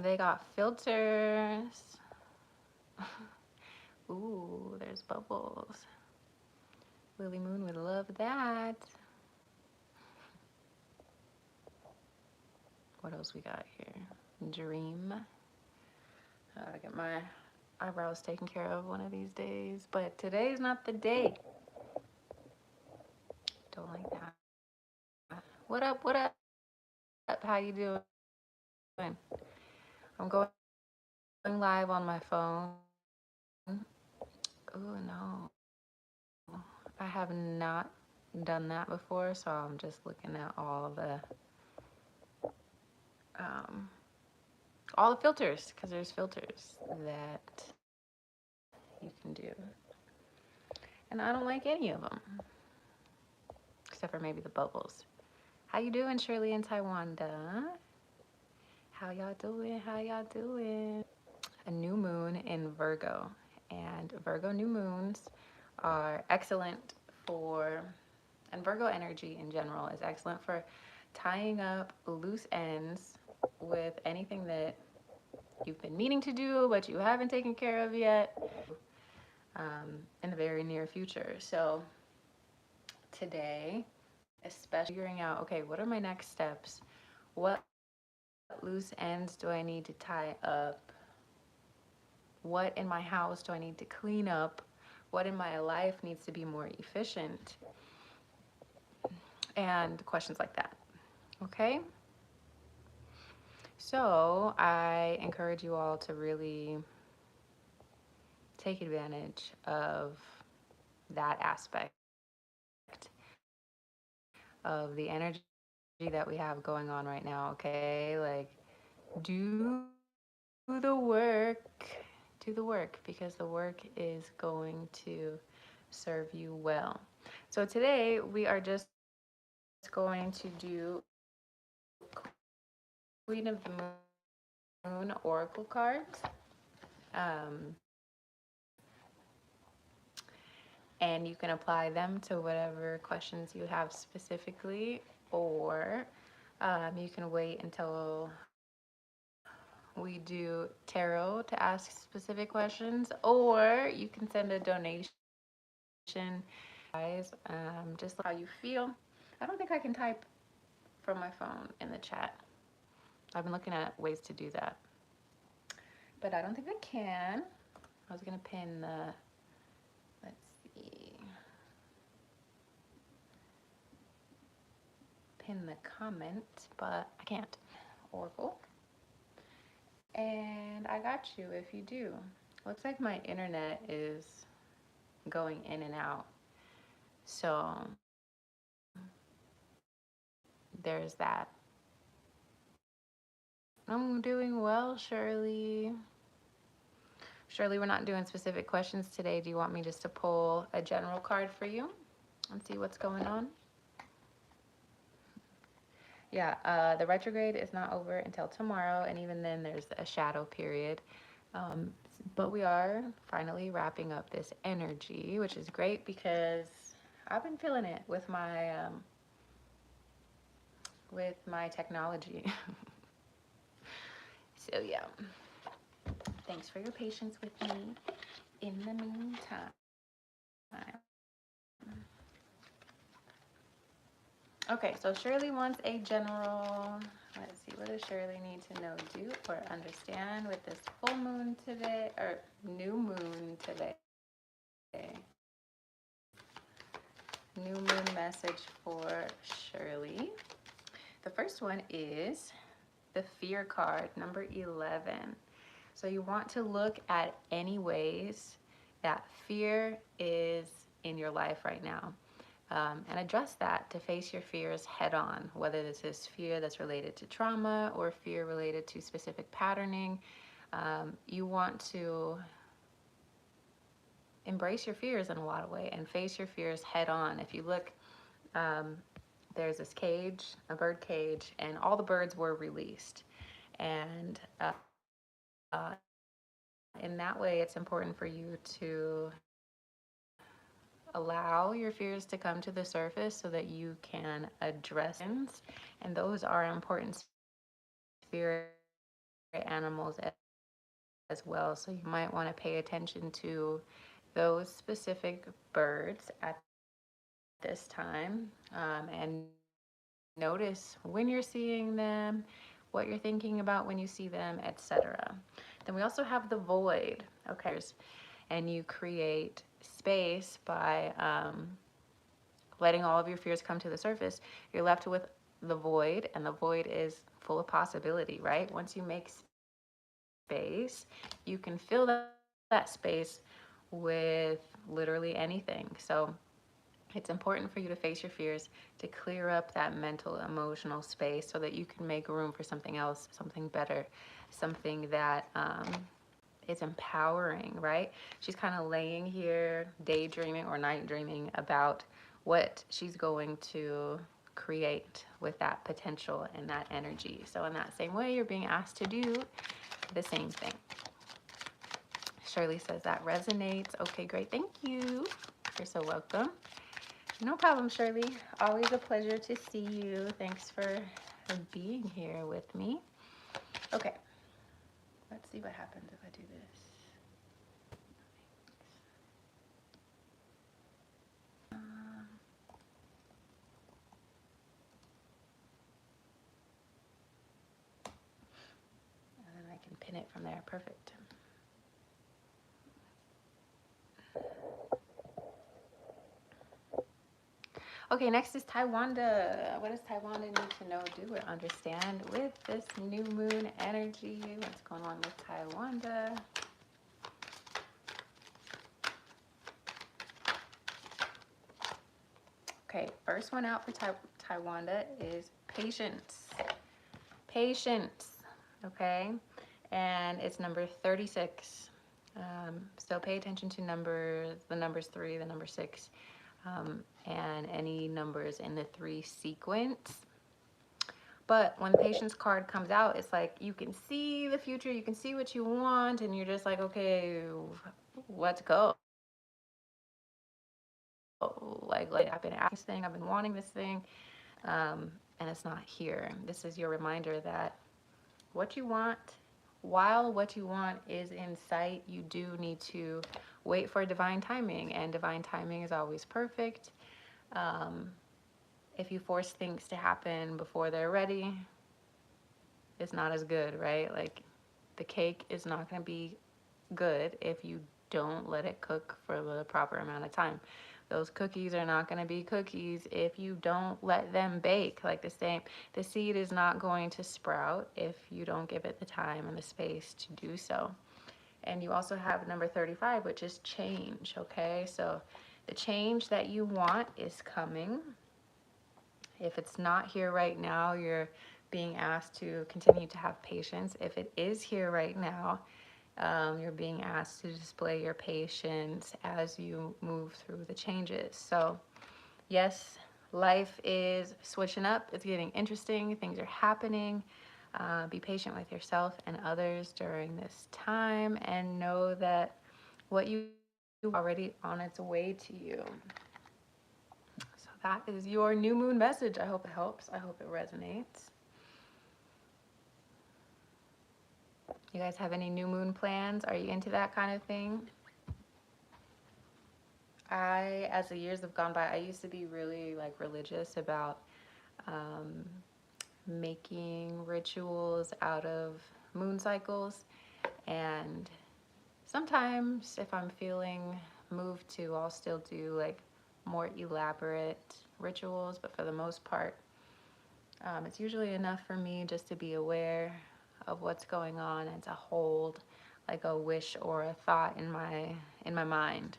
They got filters. Ooh, there's bubbles. Lily Moon would love that. What else we got here? Dream. I gotta get my eyebrows taken care of one of these days, but today's not the day. Don't like that. What up? What up? How you doing? I'm going live on my phone. Oh no, I have not done that before, so I'm just looking at um, all the filters because there's filters that you can do, and I don't like any of them except for maybe the bubbles. How you doing, Shirley and Taiwanda? How y'all doing? How y'all doing? A new moon in Virgo, and Virgo new moons are excellent for, and Virgo energy in general is excellent for tying up loose ends with anything that you've been meaning to do but you haven't taken care of yet in the very near future. So today, especially figuring out, okay, what are my next steps? What loose ends do I need to tie up? What in my house do I need to clean up? What in my life needs to be more efficient? And questions like that. Okay? So I encourage you all to really take advantage of that aspect of the energy that we have going on right now. Okay? Like, do the work. Do the work because the work is going to serve you well. So today we are just going to do Queen of the Moon Oracle cards. Um, and you can apply them to whatever questions you have specifically, or you can wait until we do tarot to ask specific questions, or you can send a donation. Guys, just how you feel. I don't think I can type from my phone in the chat. I've been looking at ways to do that, but I don't think I can. I was gonna pin the, let's see, pin the comment, but I can't. Oracle. And I got you if you do. Looks like my internet is going in and out. So there's that. I'm doing well, Shirley. Shirley, we're not doing specific questions today. Do you want me just to pull a general card for you and see what's going on? Yeah, the retrograde is not over until tomorrow, and even then there's a shadow period. Um, but we are finally wrapping up this energy, which is great because I've been feeling it with my technology. So yeah, thanks for your patience with me in the meantime. Okay, so Shirley wants a general. Let's see, what does Shirley need to know, do, or understand with this full moon today, or new moon today? New moon message for Shirley. The first one is the fear card, number 11. So you want to look at any ways that fear is in your life right now. And address that to face your fears head on, whether this is fear that's related to trauma or fear related to specific patterning. You want to embrace your fears in a lot of ways and face your fears head on. If you look, um, there's this cage, a bird cage, and all the birds were released. And uh, in that way, it's important for you to allow your fears to come to the surface so that you can address them. And those are important spirit animals as well. So you might want to pay attention to those specific birds at this time, and notice when you're seeing them, what you're thinking about when you see them, etc. Then we also have the void. Okay, and you create space by letting all of your fears come to the surface. You're left with the void, and the void is full of possibility, right? Once you make space, you can fill that space with literally anything. So it's important for you to face your fears, to clear up that mental, emotional space so that you can make room for something else, something better, something that is empowering, right? She's kind of laying here, daydreaming or night dreaming about what she's going to create with that potential and that energy. So in that same way, you're being asked to do the same thing. Shirley says that resonates. Okay, great. Thank you. You're so welcome. No problem, Shirley. Always a pleasure to see you. Thanks for being here with me. Okay, let's see what happens if I do this. And then I can pin it from there. Perfect. Okay, next is Taiwanda. What does Taiwanda need to know, do, or understand with this new moon energy? What's going on with Taiwanda? Okay, first one out for Taiwanda is patience. Patience, okay? And it's number 36. So pay attention to the numbers 3, the number 6, and any numbers in the 3 sequence. But when the patience card comes out, it's like you can see the future, you can see what you want, and you're just like, okay, let's go. Like I've been asking this thing, I've been wanting this thing, and it's not here. This is your reminder that what you want, while what you want is in sight, you do need to wait for divine timing, and divine timing is always perfect. If you force things to happen before they're ready, it's not as good, right? Like the cake is not going to be good if you don't let it cook for the proper amount of time. Those cookies are not going to be cookies if you don't let them bake. Like the seed is not going to sprout if you don't give it the time and the space to do so. And you also have number 35, which is change, okay? So the change that you want is coming. If it's not here right now, you're being asked to continue to have patience. If it is here right now, you're being asked to display your patience as you move through the changes. So yes, life is switching up. It's getting interesting. Things are happening. Be patient with yourself and others during this time, and know that what you do already on its way to you. So that is your new moon message. I hope it helps. I hope it resonates. You guys have any new moon plans? Are you into that kind of thing? As the years have gone by, I used to be really like religious about making rituals out of moon cycles. And sometimes if I'm feeling moved to, I'll still do like more elaborate rituals. But for the most part, it's usually enough for me just to be aware of what's going on and to hold like a wish or a thought in my mind.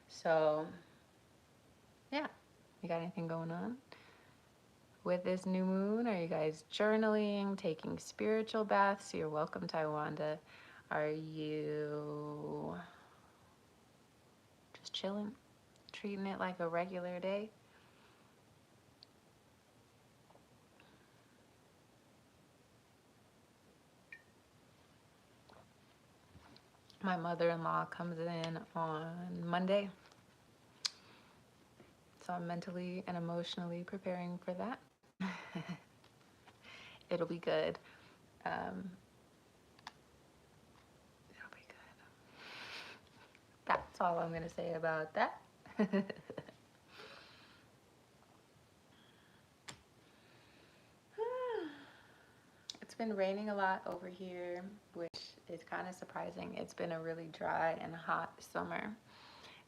So yeah, you got anything going on with this new moon? Are you guys journaling, taking spiritual baths? You're welcome, Taiwanda. Are you just chilling, treating it like a regular day? My mother-in-law comes in on Monday, so I'm mentally and emotionally preparing for that. It'll be good. all I'm going to say about that. It's been raining a lot over here, which is kind of surprising. It's been a really dry and hot summer.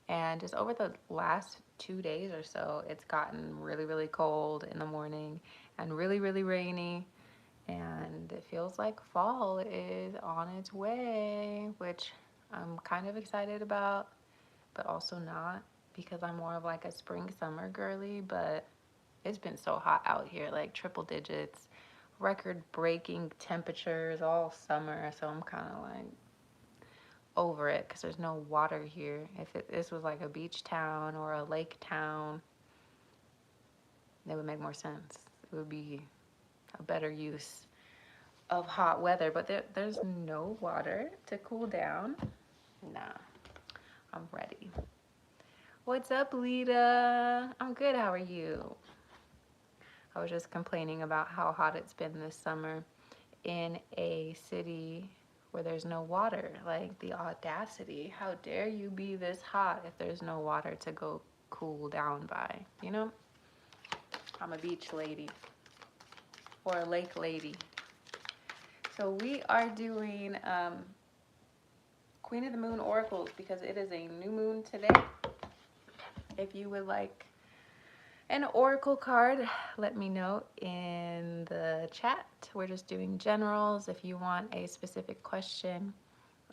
And just over the last 2 days or so, it's gotten really, really cold in the morning and really, really rainy. And it feels like fall is on its way, which I'm kind of excited about, but also not, because I'm more of like a spring summer girly. But it's been so hot out here, like triple digits, record breaking temperatures all summer. So I'm kind of like over it because there's no water here. If this was like a beach town or a lake town, it would make more sense. It would be a better use of hot weather, but there's no water to cool down. Nah, I'm ready. What's up, Lita? I'm good. How are you? I was just complaining about how hot it's been this summer in a city where there's no water. Like, the audacity. How dare you be this hot if there's no water to go cool down by, you know? I'm a beach lady or a lake lady. So we are doing Queen of the Moon oracles because it is a new moon today. If you would like an oracle card, let me know in the chat. We're just doing generals. If you want a specific question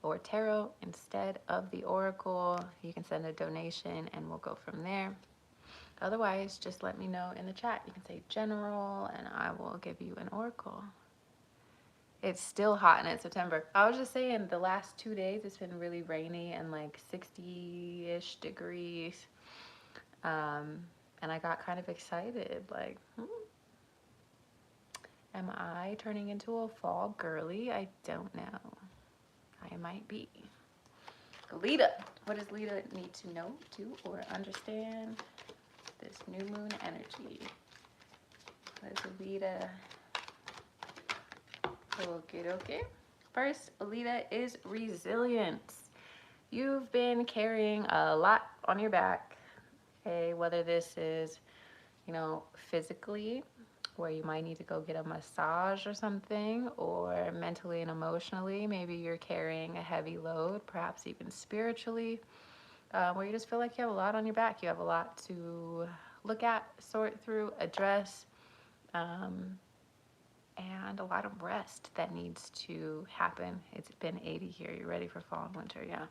or tarot instead of the oracle, you can send a donation and we'll go from there. Otherwise, just let me know in the chat. You can say general and I will give you an oracle. It's still hot and it's September. I was just saying the last 2 days it's been really rainy and like 60-ish degrees. And I got kind of excited, like, am I turning into a fall girly? I don't know. I might be. Lita, what does Lita need to know to or understand this new moon energy? What is Lita? Okay. First, Lita is resilience. You've been carrying a lot on your back, okay? Whether this is, physically, where you might need to go get a massage or something, or mentally and emotionally, maybe you're carrying a heavy load, perhaps even spiritually, where you just feel like you have a lot on your back. You have a lot to look at, sort through, address, and a lot of rest that needs to happen. It's been 80 here. You're ready for fall and winter, yeah.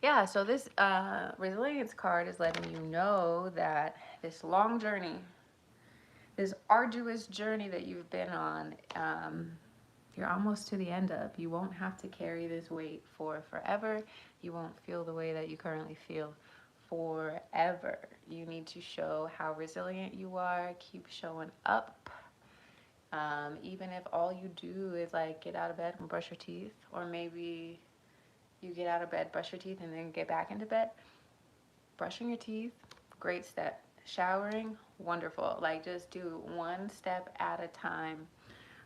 Yeah, so this resilience card is letting you know that this long journey, this arduous journey that you've been on, you're almost to the end of. You won't have to carry this weight for forever. You won't feel the way that you currently feel forever. You need to show how resilient you are. Keep showing up. Even if all you do is like get out of bed and brush your teeth, or maybe you get out of bed, brush your teeth, and then get back into bed. Brushing your teeth, great step. Showering, wonderful. Like, just do one step at a time,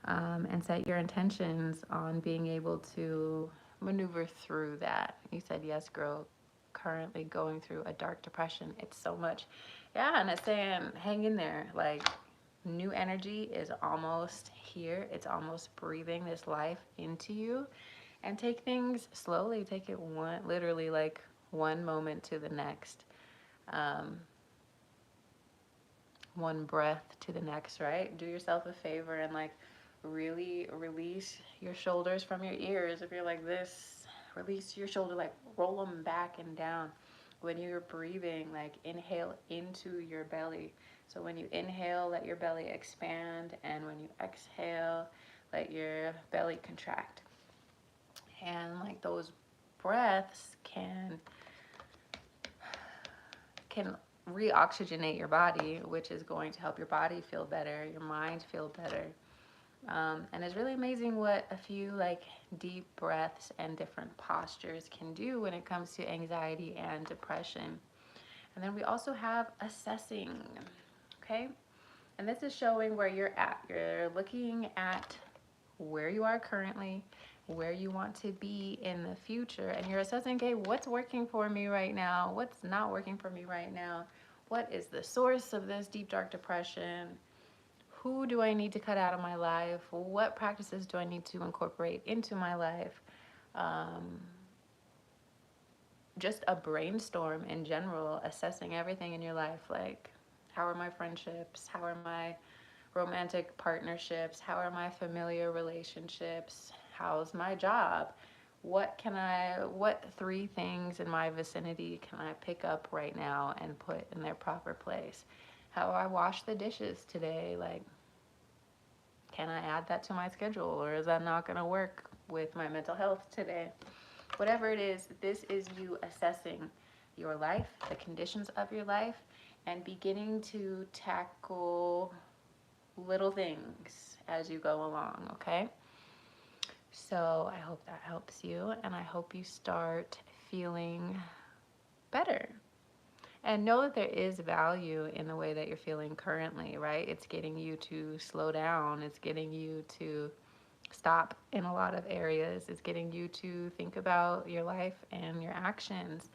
and set your intentions on being able to maneuver through that. You said, yes, girl, currently going through a dark depression. It's so much. Yeah, and it's saying, hang in there. Like, new energy is almost here. It's almost breathing this life into you. And take things slowly. Take it literally like one moment to the next. One breath to the next, right? Do yourself a favor and like really release your shoulders from your ears. If you're like this, release your shoulder, like roll them back and down. When you're breathing, like inhale into your belly. So when you inhale, let your belly expand, and when you exhale, let your belly contract. And like those breaths can reoxygenate your body, which is going to help your body feel better, your mind feel better. And it's really amazing what a few like deep breaths and different postures can do when it comes to anxiety and depression. And then we also have assessing, okay? And this is showing where you're at. You're looking at where you are currently where you want to be in the future, and you're assessing, okay, what's working for me right now? What's not working for me right now? What is the source of this deep, dark depression? Who do I need to cut out of my life? What practices do I need to incorporate into my life? Um, just a brainstorm in general, assessing everything in your life. Like, how are my friendships? How are my romantic partnerships? How are my familiar relationships? How's my job? What 3 things in my vicinity can I pick up right now and put in their proper place? How I wash the dishes today? Like, can I add that to my schedule, or is that not going to work with my mental health today? Whatever it is, this is you assessing your life, the conditions of your life, and beginning to tackle little things as you go along, okay? So I hope that helps you, and I hope you start feeling better. And know that there is value in the way that you're feeling currently, right? It's getting you to slow down. It's getting you to stop in a lot of areas. It's getting you to think about your life and your actions.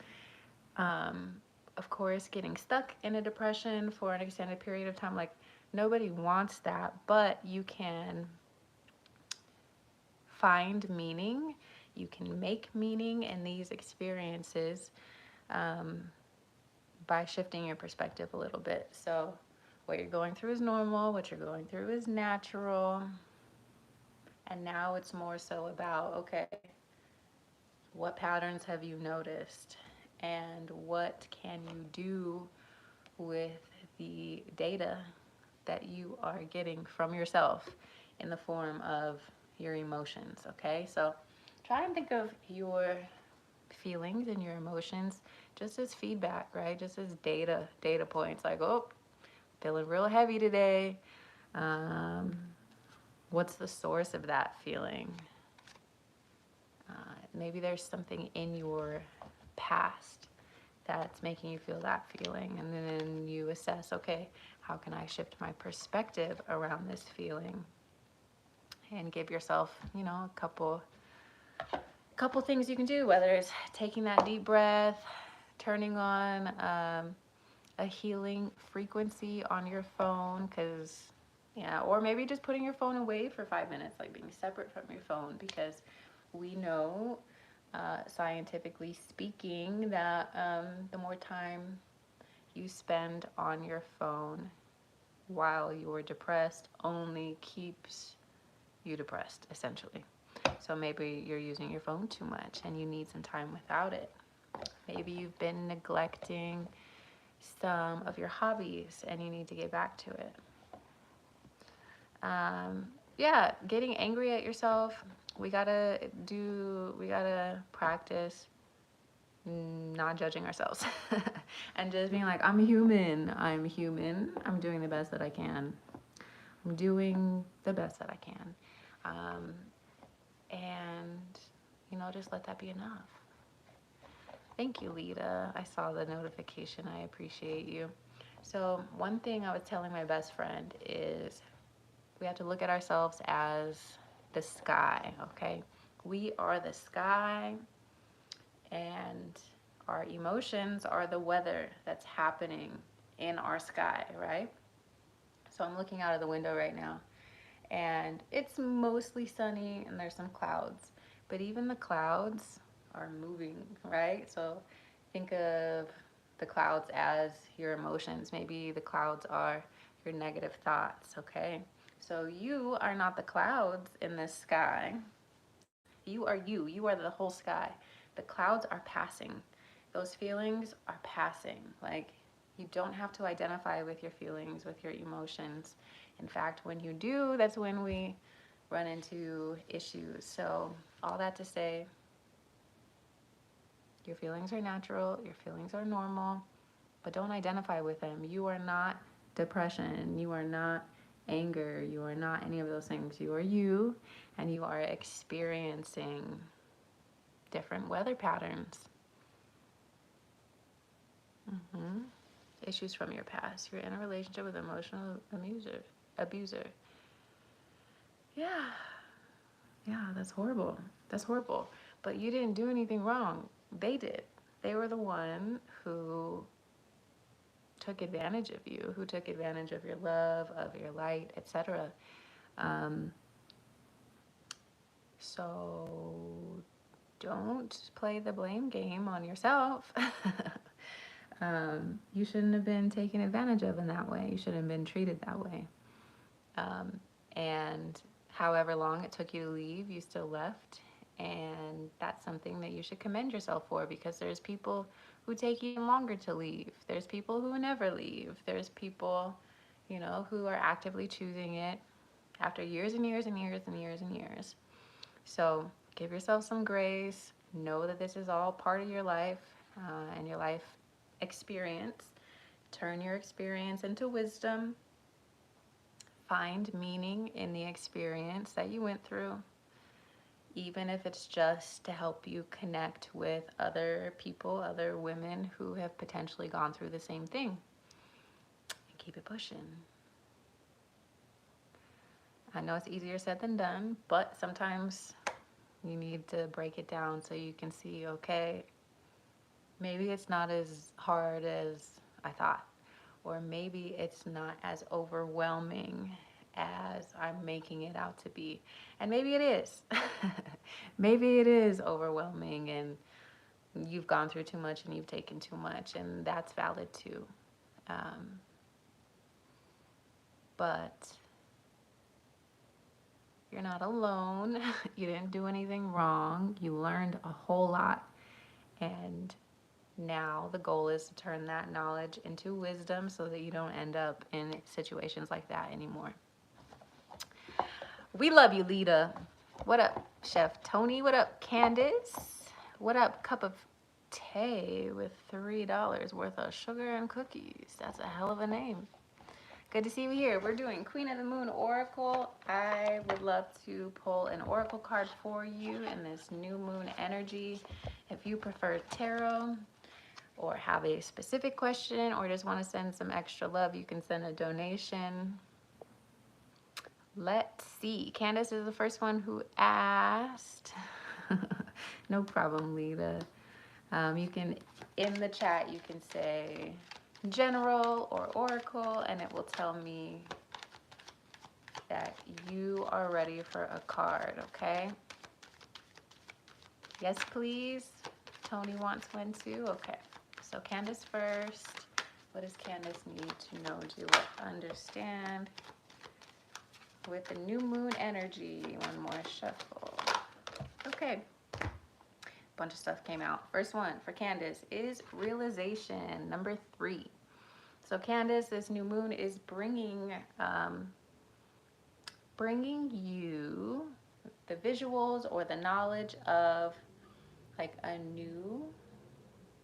Of course, getting stuck in a depression for an extended period of time, like, nobody wants that, but you can find meaning. You can make meaning in these experiences um, by shifting your perspective a little bit. So what you're going through is normal, what you're going through is natural. And now it's more so about, okay, what patterns have you noticed? And what can you do with the data that you are getting from yourself in the form of your emotions, okay? So try and think of your feelings and your emotions just as feedback, right? Just as data points, like, oh, feeling real heavy today. Um, what's the source of that feeling? Maybe there's something in your past that's making you feel that feeling, and then you assess, okay, how can I shift my perspective around this feeling? And give yourself, a couple things you can do, whether it's taking that deep breath, turning on a healing frequency on your phone, because or maybe just putting your phone away for 5 minutes, like being separate from your phone, because we know, scientifically speaking, that the more time you spend on your phone while you're depressed only keeps you depressed, essentially. So maybe you're using your phone too much and you need some time without it. Maybe you've been neglecting some of your hobbies and you need to get back to it. Getting angry at yourself. We gotta practice not judging ourselves and just being like, I'm human. I'm doing the best that I can. I'm doing the best that I can. And, just let that be enough. Thank you, Lita. I saw the notification. I appreciate you. So one thing I was telling my best friend is we have to look at ourselves as the sky, okay? We are the sky, and our emotions are the weather that's happening in our sky, right? So I'm looking out of the window right now, and it's mostly sunny and there's some clouds, but even the clouds are moving, right? So think of the clouds as your emotions. Maybe the clouds are your negative thoughts, okay? So you are not the clouds in the sky. You are you. You are the whole sky. The clouds are passing. Those feelings are passing. Like, you don't have to identify with your feelings, with your emotions. In fact, when you do, that's when we run into issues. So all that to say, your feelings are natural, your feelings are normal, but don't identify with them. You are not depression, you are not anger, you are not any of those things. You are you, and you are experiencing different weather patterns. Issues from your past. You're in a relationship with an emotional abuser. Yeah. Yeah, that's horrible. That's horrible. But you didn't do anything wrong. They did. They were the one who took advantage of you, who took advantage of your love, of your light, etc. Um, so don't play the blame game on yourself. You shouldn't have been taken advantage of in that way. You shouldn't have been treated that way. Um, and however long it took you to leave, you still left. And that's something that you should commend yourself for, because there's people who take even longer to leave. There's people who never leave. There's people, who are actively choosing it after years and years and years and years and years. So give yourself some grace. Know that this is all part of your life and your life experience. Turn your experience into wisdom. Find meaning in the experience that you went through, even if it's just to help you connect with other people, other women who have potentially gone through the same thing. And keep it pushing. I know it's easier said than done, but sometimes you need to break it down so you can see, okay, maybe it's not as hard as I thought, or maybe it's not as overwhelming as I'm making it out to be. And maybe it is. Maybe it is overwhelming and you've gone through too much and you've taken too much, and that's valid too. Um, but you're not alone. You didn't do anything wrong. You learned a whole lot. And now the goal is to turn that knowledge into wisdom so that you don't end up in situations like that anymore. We love you, Lita. What up, Chef Tony? What up, Candace? What up, Cup of Tay with $3 worth of sugar and cookies? That's a hell of a name. Good to see you here. We're doing Queen of the Moon Oracle. I would love to pull an Oracle card for you in this new moon energy. If you prefer tarot or have a specific question or just want to send some extra love, you can send a donation. Let's see. Candace is the first one who asked. No problem, Lita. You can, in the chat, you can say general or oracle, and it will tell me that you are ready for a card, okay? Yes, please. Tony wants one too. Okay. So Candace first. What does Candace need to know to understand with the new moon energy? One more shuffle. Okay. Bunch of stuff came out. First one for Candace is realization, number 3. So Candace, this new moon is bringing you the visuals or the knowledge of like a new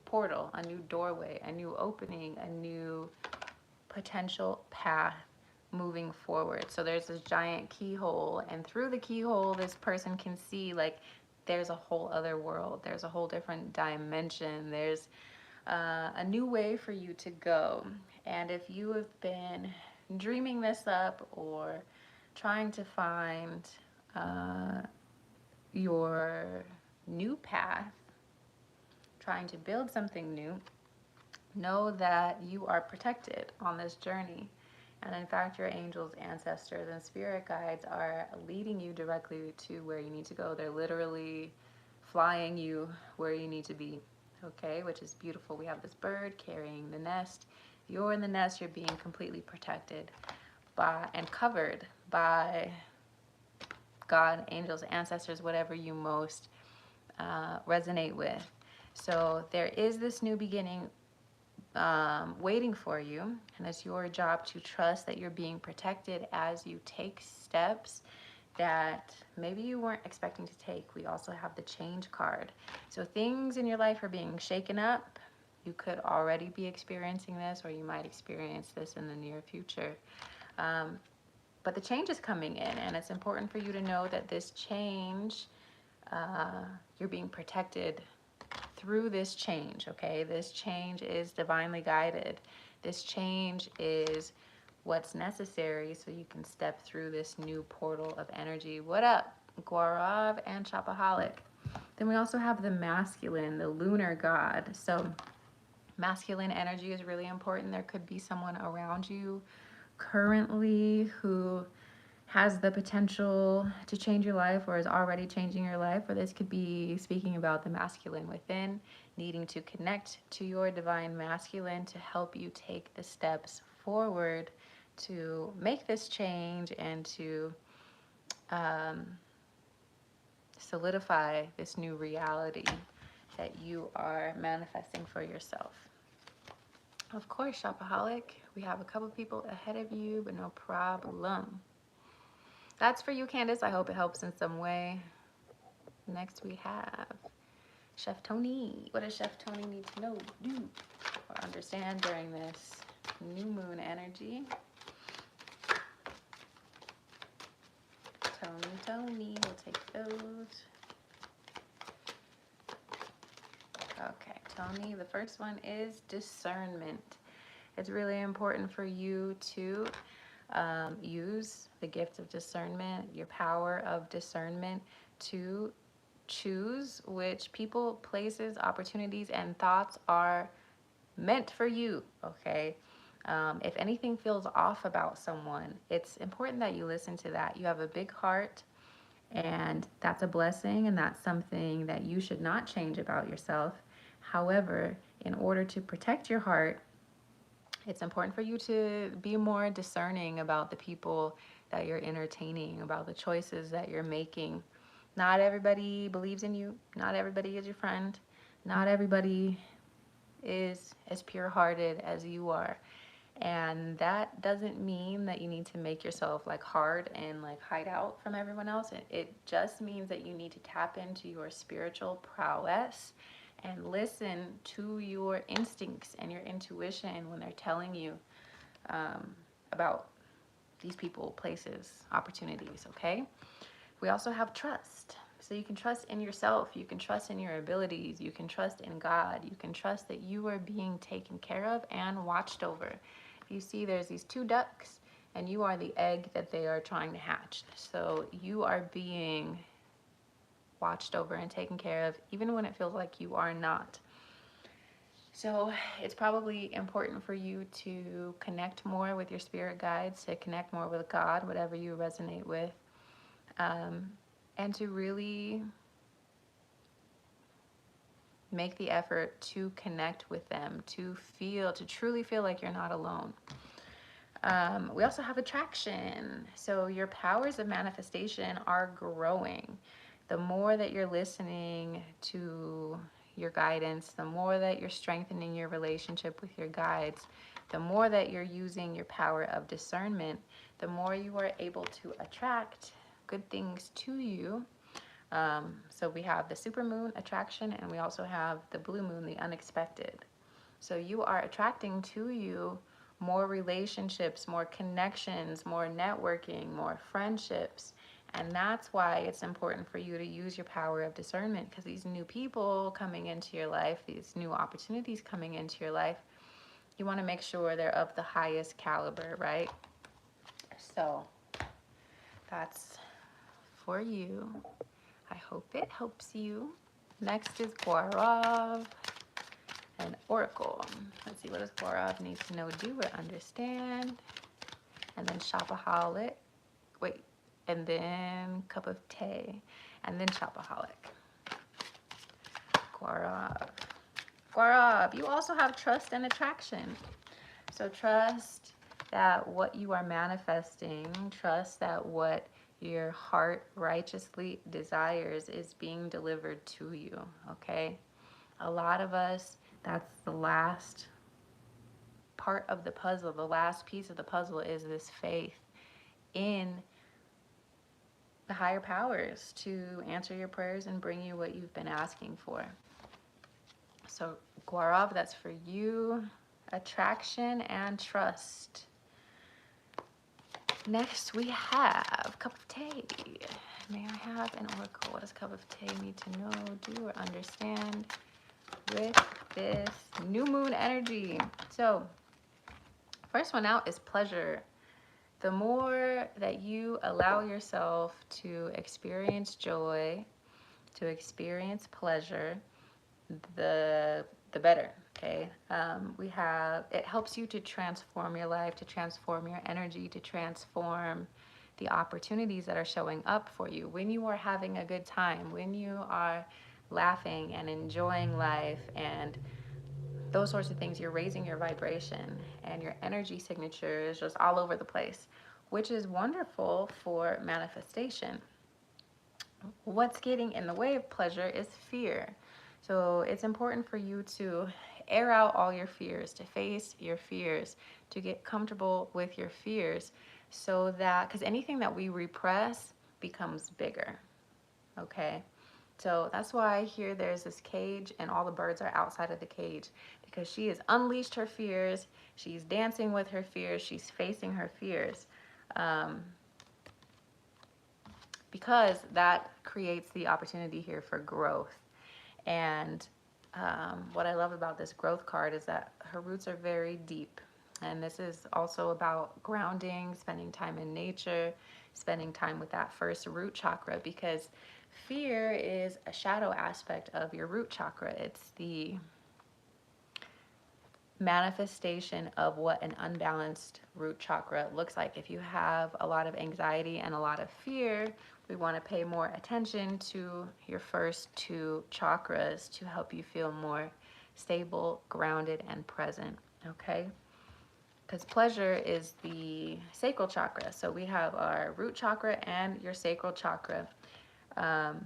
portal, a new doorway, a new opening, a new potential path moving forward. So there's this giant keyhole, and through the keyhole, this person can see like there's a whole other world. There's a whole different dimension. There's a new way for you to go. And if you have been dreaming this up or trying to find your new path, trying to build something new, know that you are protected on this journey. And in fact, your angels, ancestors, and spirit guides are leading you directly to where you need to go. They're literally flying you where you need to be, okay? Which is beautiful. We have this bird carrying the nest. You're in the nest. You're being completely protected by and covered by God, angels, ancestors, whatever you most resonate with. So there is this new beginning waiting for you, and it's your job to trust that you're being protected as you take steps that maybe you weren't expecting to take. We also have the change card. So things in your life are being shaken up. You could already be experiencing this, or you might experience this in the near future. But the change is coming in, and it's important for you to know that this change, you're being protected through this change, okay? This change is divinely guided. This change is what's necessary so you can step through this new portal of energy. What up, Gaurav and Shopaholic. Then we also have the masculine, the lunar god. So masculine energy is really important. There could be someone around you currently who has the potential to change your life or is already changing your life, or this could be speaking about the masculine within, needing to connect to your divine masculine to help you take the steps forward to make this change and to um, solidify this new reality that you are manifesting for yourself. Of course, Shopaholic, we have a couple people ahead of you, but no problem. That's for you, Candace. I hope it helps in some way. Next, we have Chef Tony. What does Chef Tony need to know, do, or understand during this new moon energy? Tony, we'll take those. Okay, Tony, the first one is discernment. It's really important for you to use the gift of discernment, your power of discernment, to choose which people, places, opportunities, and thoughts are meant for you, okay? If anything feels off about someone, it's important that you listen to that. You have a big heart, and that's a blessing, and that's something that you should not change about yourself. However, in order to protect your heart, it's important for you to be more discerning about the people that you're entertaining, about the choices that you're making. Not everybody believes in you. Not everybody is your friend. Not everybody is as pure-hearted as you are. And that doesn't mean that you need to make yourself like hard and like hide out from everyone else. It just means that you need to tap into your spiritual prowess and listen to your instincts and your intuition when they're telling you about these people, places, opportunities, okay? We also have trust. So you can trust in yourself, you can trust in your abilities, you can trust in God, you can trust that you are being taken care of and watched over. You see there's these two ducks and you are the egg that they are trying to hatch. So you are being watched over and taken care of even when it feels like you are not. So it's probably important for you to connect more with your spirit guides, to connect more with God, whatever you resonate with, and to really make the effort to connect with them, to truly feel like you're not alone. We also have attraction. So your powers of manifestation are growing. The more that you're listening to your guidance, the more that you're strengthening your relationship with your guides, the more that you're using your power of discernment, the more you are able to attract good things to you. So we have the supermoon attraction, and we also have the blue moon, the unexpected. So you are attracting to you more relationships, more connections, more networking, more friendships. And that's why it's important for you to use your power of discernment, because these new people coming into your life, these new opportunities coming into your life, you want to make sure they're of the highest caliber, right? So that's for you. I hope it helps you. Next is Gaurav and Oracle. Let's see, what does Gaurav need to know, do, or understand? And then Shopaholic. Wait, and then Cup of Tea. And then Shopaholic. Gaurav. Gaurav, you also have trust and attraction. So trust that what you are manifesting, trust that what your heart righteously desires is being delivered to you, okay? A lot of us, that's the last part of the puzzle. The last piece of the puzzle is this faith in the higher powers to answer your prayers and bring you what you've been asking for. So Gaurav, that's for you. Attraction and trust. Next, we have Cup of Tea. May I have an oracle? What does Cup of Tea need to know, do, or understand with this new moon energy? So, first one out is pleasure. the more that you allow yourself to experience joy, to experience pleasure, the better. Okay, we have, it helps you to transform your life, to transform your energy, to transform the opportunities that are showing up for you when you are having a good time, when you are laughing and enjoying life and those sorts of things. You're raising your vibration and your energy signature is just all over the place, which is wonderful for manifestation. What's getting in the way of pleasure is fear. So it's important for you to air out all your fears, to face your fears, to get comfortable with your fears, so that, because anything that we repress becomes bigger. Okay. So that's why here there's this cage and all the birds are outside of the cage, because she has unleashed her fears. She's dancing with her fears. She's facing her fears. Um, because that creates the opportunity here for growth. And what I love about this growth card is that her roots are very deep. And this is also about grounding, spending time in nature, spending time with that first root chakra, because fear is a shadow aspect of your root chakra. It's the manifestation of what an unbalanced root chakra looks like. If you have a lot of anxiety and a lot of fear, we want to pay more attention to your first two chakras to help you feel more stable, grounded, and present. Okay? Because pleasure is the sacral chakra. So we have our root chakra and your sacral chakra. Um,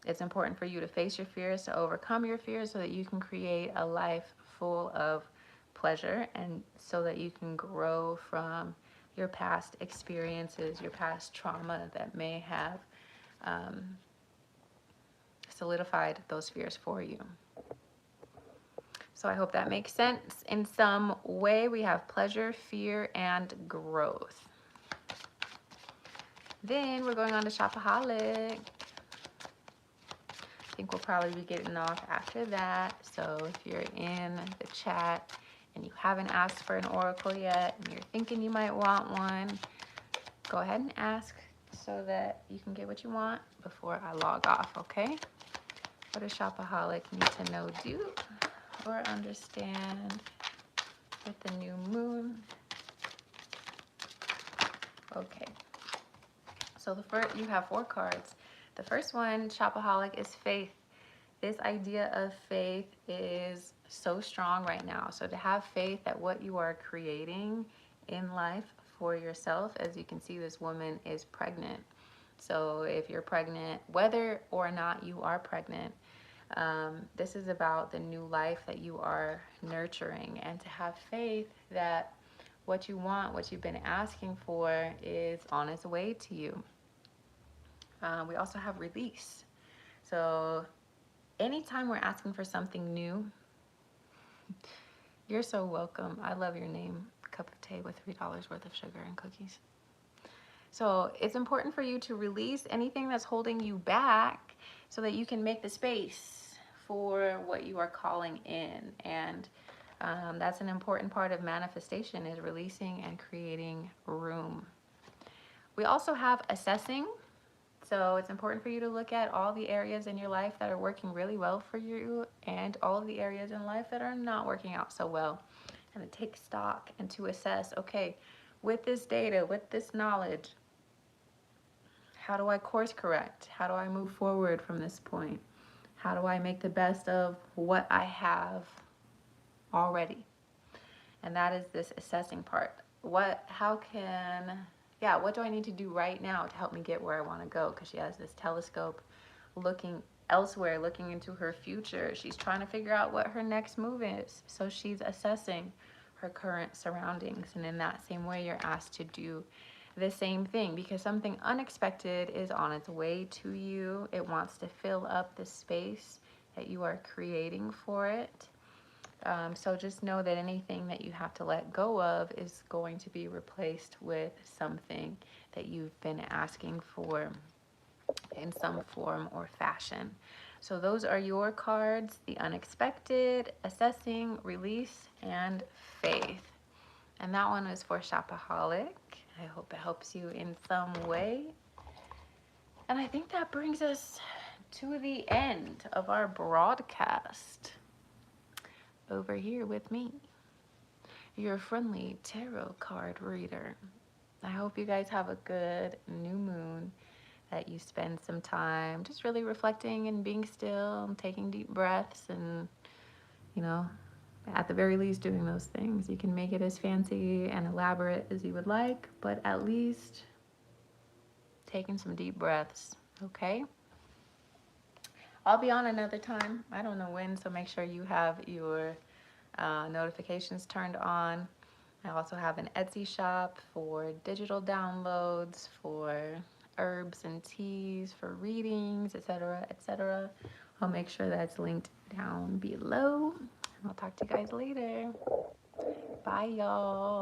it's important for you to face your fears, to overcome your fears, so that you can create a life full of pleasure and so that you can grow from your past experiences, your past trauma that may have um, solidified those fears for you. So I hope that makes sense in some way. We have pleasure, fear, and growth. Then we're going on to Shopaholic. I think we'll probably be getting off after that. So if you're in the chat and you haven't asked for an oracle yet and you're thinking you might want one, go ahead and ask so that you can get what you want before I log off, okay? What does Shopaholic need to know, do, or understand with the new moon? Okay. So the first, you have 4 cards. The first one, Shopaholic, is faith. This idea of faith is so strong right now. So to have faith that what you are creating in life for yourself, as you can see, this woman is pregnant. So if you're pregnant, whether or not you are pregnant, this is about the new life that you are nurturing, and to have faith that what you want, what you've been asking for, is on its way to you. We also have release. So anytime we're asking for something new, you're so welcome. I love your name. Cup of tea with $3 worth of sugar and cookies. So it's important for you to release anything that's holding you back so that you can make the space for what you are calling in. And that's an important part of manifestation, is releasing and creating room. We also have assessing. So it's important for you to look at all the areas in your life that are working really well for you and all of the areas in life that are not working out so well. And to take stock and to assess, okay, with this data, with this knowledge, how do I course correct? How do I move forward from this point? How do I make the best of what I have already? And that is this assessing part. What do I need to do right now to help me get where I want to go? Because she has this telescope looking elsewhere, looking into her future. She's trying to figure out what her next move is. So she's assessing her current surroundings. And in that same way, you're asked to do the same thing, because something unexpected is on its way to you. It wants to fill up the space that you are creating for it. So just know that anything that you have to let go of is going to be replaced with something that you've been asking for in some form or fashion. So those are your cards: the unexpected, assessing, release, and faith. And that one is for Shopaholic. I hope it helps you in some way. And I think that brings us to the end of our broadcast over here with me, your friendly tarot card reader. I hope you guys have a good new moon, that you spend some time just really reflecting and being still and taking deep breaths and, you know, at the very least doing those things. You can make it as fancy and elaborate as you would like, but at least taking some deep breaths, okay? I'll be on another time. I don't know when, so make sure you have your notifications turned on. I also have an Etsy shop for digital downloads, for herbs and teas, for readings, etc., etc. I'll make sure that's linked down below. I'll talk to you guys later. Bye, y'all.